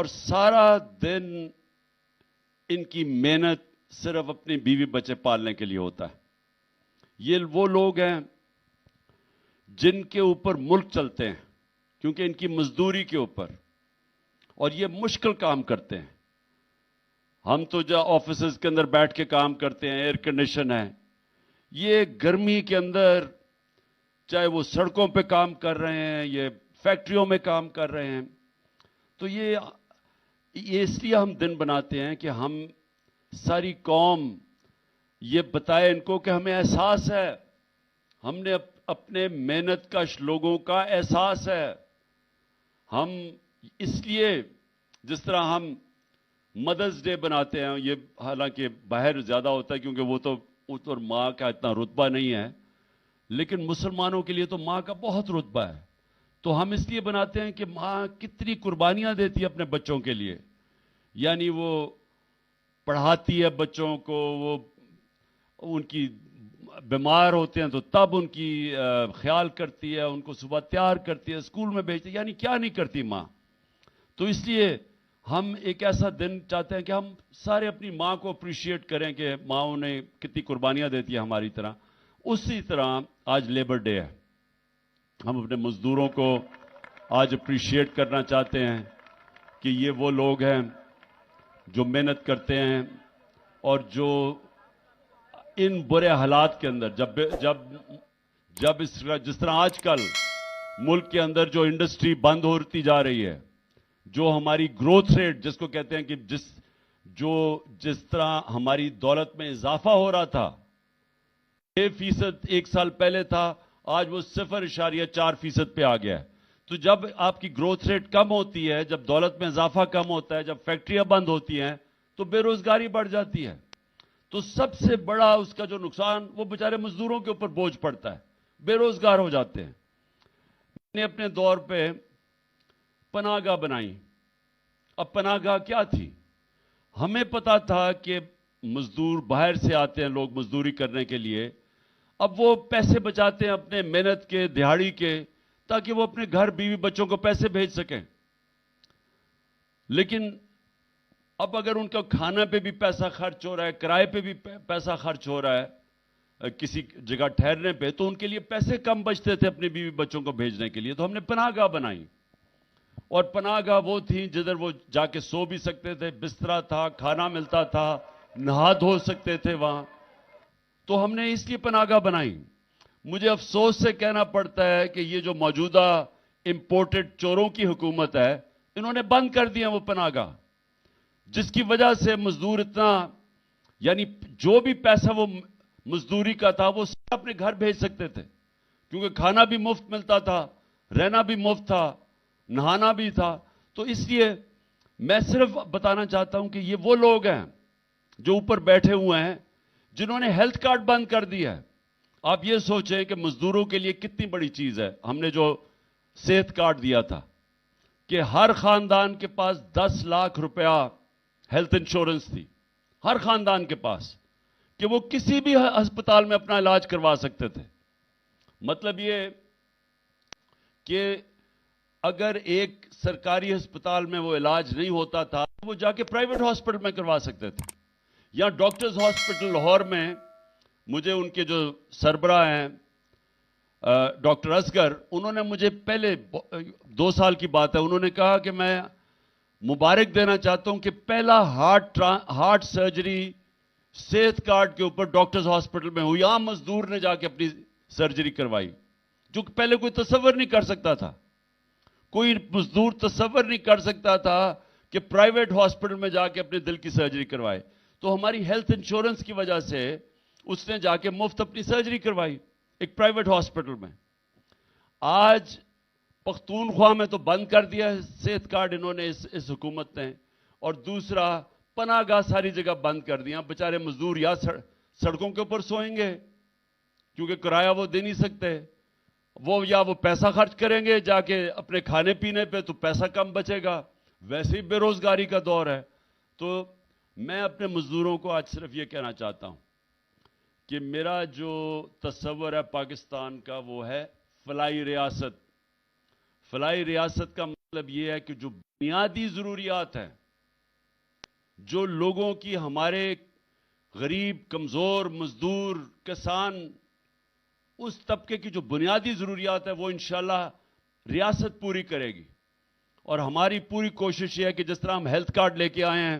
اور سارا دن ان کی محنت صرف اپنے بیوی بچے پالنے کے لیے ہوتا ہے. یہ وہ لوگ ہیں جن کے اوپر ملک چلتے ہیں کیونکہ ان کی مزدوری کے اوپر، اور یہ مشکل کام کرتے ہیں. ہم تو جو آفیسز کے اندر بیٹھ کے کام کرتے ہیں، ایئر کنڈیشن ہے، یہ گرمی کے اندر چاہے وہ سڑکوں پہ کام کر رہے ہیں، یہ فیکٹریوں میں کام کر رہے ہیں. تو یہ اس لیے ہم دن بناتے ہیں کہ ہم ساری قوم یہ بتائے ان کو کہ ہمیں احساس ہے، ہم نے اپنے محنت کش لوگوں کا احساس ہے. ہم اس لیے جس طرح ہم مدرس ڈے بناتے ہیں، یہ حالانکہ باہر زیادہ ہوتا ہے کیونکہ وہ تو اور ماں کا اتنا رتبہ نہیں ہے، لیکن مسلمانوں کے لیے تو ماں کا بہت رتبہ ہے. تو ہم اس لیے بناتے ہیں کہ ماں کتنی قربانیاں دیتی ہے اپنے بچوں کے لیے. یعنی وہ پڑھاتی ہے بچوں کو، وہ ان کی بیمار ہوتے ہیں تو تب ان کی خیال کرتی ہے، ان کو صبح تیار کرتی ہے، اسکول میں بھیجتی ہے، یعنی کیا نہیں کرتی ماں. تو اس لیے ہم ایک ایسا دن چاہتے ہیں کہ ہم سارے اپنی ماں کو اپریشیٹ کریں کہ ماں انہیں کتنی قربانیاں دیتی ہے ہماری طرح. اسی طرح آج لیبر ڈے ہے، ہم اپنے مزدوروں کو آج اپریشیٹ کرنا چاہتے ہیں کہ یہ وہ لوگ ہیں جو محنت کرتے ہیں اور جو ان برے حالات کے اندر جس طرح آج کل ملک کے اندر جو انڈسٹری بند ہوتی جا رہی ہے، جو ہماری گروتھ ریٹ جس کو کہتے ہیں کہ جس طرح ہماری دولت میں اضافہ ہو رہا تھا، 6% ایک سال پہلے تھا، آج وہ 0.4% پہ آ گیا ہے. تو جب آپ کی گروتھ ریٹ کم ہوتی ہے، جب دولت میں اضافہ کم ہوتا ہے، جب فیکٹریاں بند ہوتی ہیں تو بے روزگاری بڑھ جاتی ہے. تو سب سے بڑا اس کا جو نقصان وہ بیچارے مزدوروں کے اوپر بوجھ پڑتا ہے، بے روزگار ہو جاتے ہیں. میں نے اپنے دور پہ پناہ گاہ بنائی. اب پناہ گاہ کیا تھی؟ ہمیں پتا تھا کہ مزدور باہر سے آتے ہیں لوگ مزدوری کرنے کے لیے، اب وہ پیسے بچاتے ہیں اپنے محنت کے، دہاڑی کے، تاکہ وہ اپنے گھر بیوی بچوں کو پیسے بھیج سکیں. لیکن اب اگر ان کا کھانا پہ بھی پیسہ خرچ ہو رہا ہے، کرائے پہ بھی پیسہ خرچ ہو رہا ہے، کسی جگہ ٹھہرنے پہ، تو ان کے لیے پیسے کم بچتے تھے اپنے بیوی بچوں کو بھیجنے کے لیے. تو ہم نے پناہ گاہ بنائی، اور پناہ گاہ وہ تھی جدھر وہ جا کے سو بھی سکتے تھے، بسترا تھا، کھانا ملتا تھا، نہا دھو سکتے تھے وہاں. تو ہم نے اس لیے پناہ گاہ بنائی. مجھے افسوس سے کہنا پڑتا ہے کہ یہ جو موجودہ امپورٹڈ چوروں کی حکومت ہے، انہوں نے بند کر دیا وہ پناہ گاہ، جس کی وجہ سے مزدور اتنا، یعنی جو بھی پیسہ وہ مزدوری کا تھا وہ اپنے گھر بھیج سکتے تھے، کیونکہ کھانا بھی مفت ملتا تھا، رہنا بھی مفت تھا، نہانا بھی تھا. تو اس لیے میں صرف بتانا چاہتا ہوں کہ یہ وہ لوگ ہیں جو اوپر بیٹھے ہوئے ہیں جنہوں نے ہیلتھ کارڈ بند کر دیا ہے. آپ یہ سوچیں کہ مزدوروں کے لیے کتنی بڑی چیز ہے. ہم نے جو صحت کارڈ دیا تھا کہ ہر خاندان کے پاس 10 لاکھ روپیہ ہیلتھ انشورنس تھی، ہر خاندان کے پاس، کہ وہ کسی بھی ہسپتال میں اپنا علاج کروا سکتے تھے. مطلب یہ کہ اگر ایک سرکاری ہسپتال میں وہ علاج نہیں ہوتا تھا، وہ جا کے پرائیویٹ ہاسپٹل میں کروا سکتے تھے. یا ڈاکٹرز ہاسپٹل لاہور میں مجھے ان کے جو سربراہ ہیں ڈاکٹر اصغر، انہوں نے مجھے پہلے 2 سال کی بات ہے، انہوں نے کہا کہ میں مبارک دینا چاہتا ہوں کہ پہلا ہارٹ سرجری صحت کارڈ کے اوپر ڈاکٹرز ہاسپٹل میں ہوئی. عام مزدور نے جا کے اپنی سرجری کروائی، جو کہ پہلے کوئی تصور نہیں کر سکتا تھا. کوئی مزدور تصور نہیں کر سکتا تھا کہ پرائیویٹ ہاسپٹل میں جا کے اپنے دل کی سرجری کروائے. تو ہماری ہیلتھ انشورنس کی وجہ سے اس نے جا کے مفت اپنی سرجری کروائی ایک پرائیویٹ ہاسپٹل میں. آج پختونخوا میں تو بند کر دیا ہے صحت کارڈ انہوں نے، اس حکومت نے. اور دوسرا پناہ گاہ ساری جگہ بند کر دیا. بیچارے مزدور یا سڑکوں کے اوپر سوئیں گے کیونکہ کرایہ وہ دے نہیں سکتے، یا وہ پیسہ خرچ کریں گے جا کے اپنے کھانے پینے پہ، تو پیسہ کم بچے گا. ویسے ہی بے روزگاری کا دور ہے. تو میں اپنے مزدوروں کو آج صرف یہ کہنا چاہتا ہوں کہ میرا جو تصور ہے پاکستان کا وہ ہے فلاحی ریاست. فلاحی ریاست کا مطلب یہ ہے کہ جو بنیادی ضروریات ہیں، جو لوگوں کی، ہمارے غریب، کمزور، مزدور، کسان، اس طبقے کی جو بنیادی ضروریات ہے وہ انشاءاللہ ریاست پوری کرے گی. اور ہماری پوری کوشش یہ ہے کہ جس طرح ہم ہیلتھ کارڈ لے کے آئے ہیں،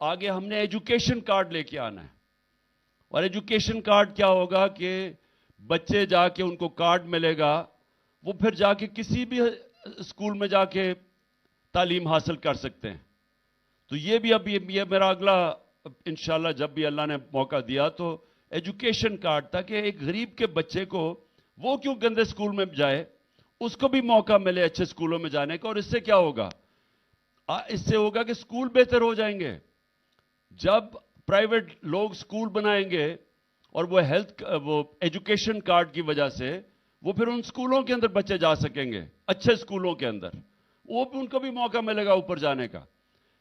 آگے ہم نے ایجوکیشن کارڈ لے کے آنا ہے. اور ایجوکیشن کارڈ کیا ہوگا کہ بچے جا کے ان کو کارڈ ملے گا، وہ پھر جا کے کسی بھی اسکول میں جا کے تعلیم حاصل کر سکتے ہیں. تو یہ بھی اب یہ میرا اگلا انشاءاللہ جب بھی اللہ نے موقع دیا تو ایجوکیشن کارڈ، تاکہ ایک غریب کے بچے کو، وہ کیوں گندے اسکول میں جائے، اس کو بھی موقع ملے اچھے اسکولوں میں جانے کا. اور اس سے کیا ہوگا؟ اس سے ہوگا کہ اسکول بہتر ہو جائیں گے. جب پرائیویٹ لوگ اسکول بنائیں گے اور وہ ایجوکیشن کارڈ کی وجہ سے وہ پھر ان اسکولوں کے اندر بچے جا سکیں گے، اچھے اسکولوں کے اندر، وہ بھی ان کو بھی موقع ملے گا اوپر جانے کا.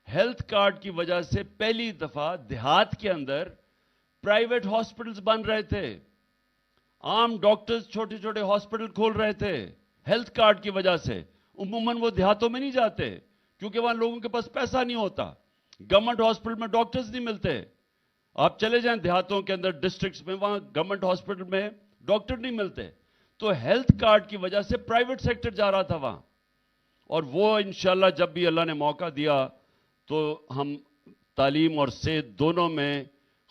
ہیلتھ کارڈ کی وجہ سے پہلی دفعہ دیہات کے اندر پرائیویٹ ہاسپٹلز بن رہے تھے، عام ڈاکٹرز چھوٹے چھوٹے ہاسپٹل کھول رہے تھے ہیلتھ کارڈ کی وجہ سے. عموماً وہ دیہاتوں میں نہیں جاتے کیونکہ وہاں لوگوں کے پاس پیسہ نہیں ہوتا، گورنمنٹ ہاسپٹل میں ڈاکٹرز نہیں ملتے. آپ چلے جائیں دیہاتوں کے اندر، ڈسٹرکٹس میں، وہاں گورنمنٹ ہاسپٹل میں ڈاکٹر نہیں ملتے. تو ہیلتھ کارڈ کی وجہ سے پرائیویٹ سیکٹر جا رہا تھا وہاں. اور وہ انشاءاللہ جب بھی اللہ نے موقع دیا تو ہم تعلیم اور صحت دونوں میں،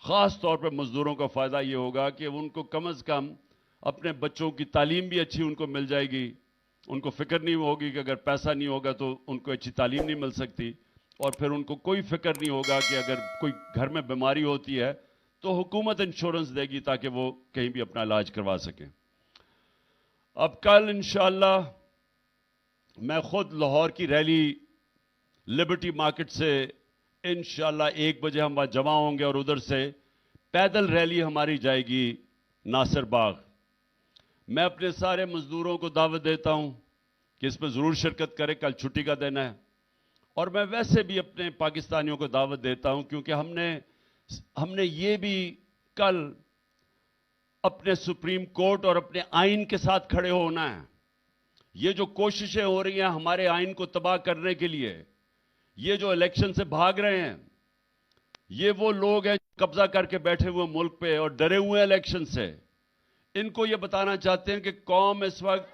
خاص طور پہ مزدوروں کا فائدہ یہ ہوگا کہ ان کو کم از کم اپنے بچوں کی تعلیم بھی اچھی ان کو مل جائے گی. ان کو فکر نہیں ہوگی کہ اگر پیسہ نہیں ہوگا تو ان کو اچھی تعلیم نہیں مل سکتی. اور پھر ان کو کوئی فکر نہیں ہوگا کہ اگر کوئی گھر میں بیماری ہوتی ہے تو حکومت انشورنس دے گی تاکہ وہ کہیں بھی اپنا علاج کروا سکیں. اب کل انشاءاللہ میں خود لاہور کی ریلی لبرٹی مارکیٹ سے انشاءاللہ 1 بجے ہم وہاں جمع ہوں گے، اور ادھر سے پیدل ریلی ہماری جائے گی ناصر باغ. میں اپنے سارے مزدوروں کو دعوت دیتا ہوں کہ اس میں ضرور شرکت کریں. کل چھٹی کا دن ہے. اور میں ویسے بھی اپنے پاکستانیوں کو دعوت دیتا ہوں کیونکہ ہم نے یہ بھی کل اپنے سپریم کورٹ اور اپنے آئین کے ساتھ کھڑے ہونا ہے. یہ جو کوششیں ہو رہی ہیں ہمارے آئین کو تباہ کرنے کے لیے، یہ جو الیکشن سے بھاگ رہے ہیں، یہ وہ لوگ ہیں جو قبضہ کر کے بیٹھے ہوئے ملک پہ اور ڈرے ہوئے ہیں الیکشن سے. ان کو یہ بتانا چاہتے ہیں کہ قوم اس وقت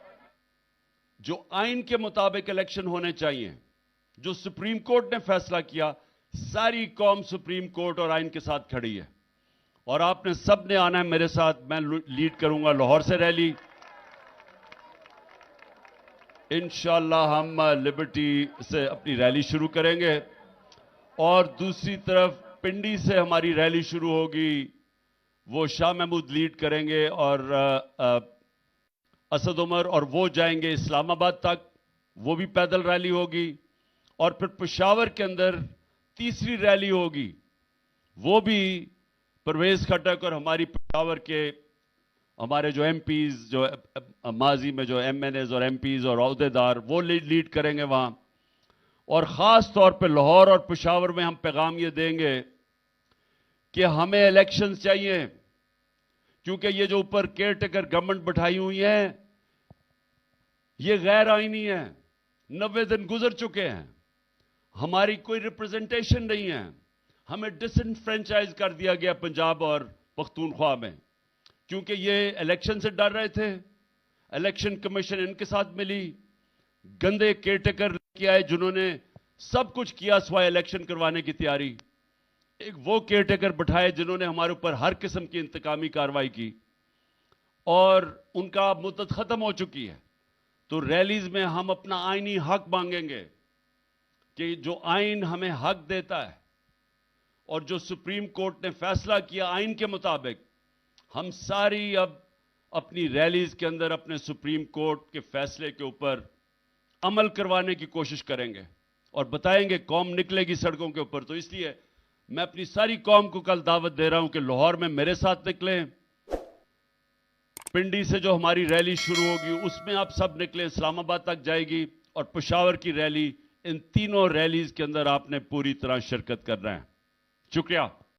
جو آئین کے مطابق الیکشن ہونے چاہیے، جو سپریم کورٹ نے فیصلہ کیا، ساری قوم سپریم کورٹ اور آئین کے ساتھ کھڑی ہے. اور آپ نے سب نے آنا ہے میرے ساتھ. میں لیڈ کروں گا لاہور سے ریلی. انشاءاللہ ہم لبرٹی سے اپنی ریلی شروع کریں گے اور دوسری طرف پنڈی سے ہماری ریلی شروع ہوگی، وہ شاہ محمود لیڈ کریں گے اور اسد عمر، اور وہ جائیں گے اسلام آباد تک، وہ بھی پیدل ریلی ہوگی. اور پھر پشاور کے اندر تیسری ریلی ہوگی، وہ بھی پرویز خٹک اور ہماری پشاور کے ہمارے جو ایم پیز، جو ماضی میں جو ایم این ایز اور ایم پیز اور عہدیدار، وہ لیڈ کریں گے وہاں. اور خاص طور پہ لاہور اور پشاور میں ہم پیغام یہ دیں گے کہ ہمیں الیکشنز چاہیے، کیونکہ یہ جو اوپر کیئر ٹیکر گورنمنٹ بٹھائی ہوئی ہیں یہ غیر آئینی ہے. 90 دن گزر چکے ہیں، ہماری کوئی ریپرزنٹیشن نہیں ہے. ہمیں ڈس انفرینچائز کر دیا گیا پنجاب اور پختونخوا میں، کیونکہ یہ الیکشن سے ڈر رہے تھے. الیکشن کمیشن ان کے ساتھ ملی، گندے کیئر ٹیکر لے کے آئے جنہوں نے سب کچھ کیا سوائے الیکشن کروانے کی تیاری. ایک وہ کیئر ٹیکر بٹھائے جنہوں نے ہمارے اوپر ہر قسم کی انتقامی کارروائی کی، اور ان کا مدت ختم ہو چکی ہے. تو ریلیز میں ہم اپنا آئینی حق مانگیں گے کہ جو آئین ہمیں حق دیتا ہے اور جو سپریم کورٹ نے فیصلہ کیا آئین کے مطابق، ہم ساری اب اپنی ریلیز کے اندر اپنے سپریم کورٹ کے فیصلے کے اوپر عمل کروانے کی کوشش کریں گے اور بتائیں گے قوم نکلے گی سڑکوں کے اوپر. تو اس لیے میں اپنی ساری قوم کو کل دعوت دے رہا ہوں کہ لاہور میں میرے ساتھ نکلیں. پنڈی سے جو ہماری ریلی شروع ہوگی اس میں آپ سب نکلیں، اسلام آباد تک جائے گی، اور پشاور کی ریلی. ان تینوں ریلیز کے اندر آپ نے پوری طرح شرکت کرنا ہے. شکریہ.